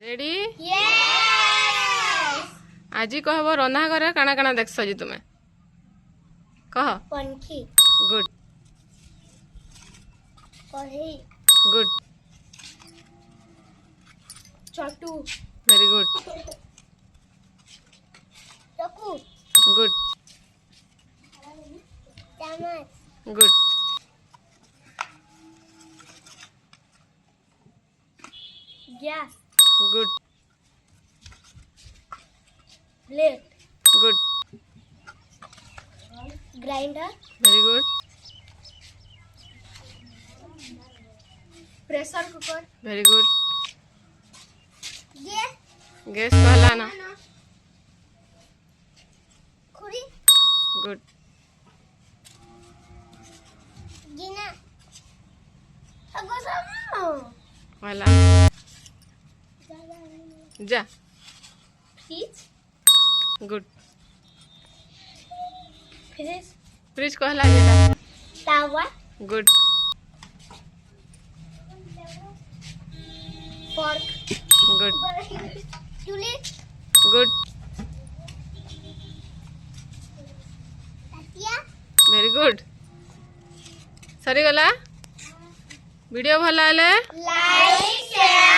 ready yes आज कहब रंधा घरे काना काना देख जी तुम्हें कह पंखी गुड कढ़ई गुड चटू वेरी गुड चकू गुड चम्मच good gas good plate good grinder very good pressure cooker very good gas gas कहला ना खुरी गुड गिना अगो सब कहला जा फ्रिज गुड फ्रिज फ्रिज कहला जेटा तावा गुड फोर्क गुड चूल्ही गुड ताटिया वेरी गुड सरी गला वीडियो भल लाइक शेयर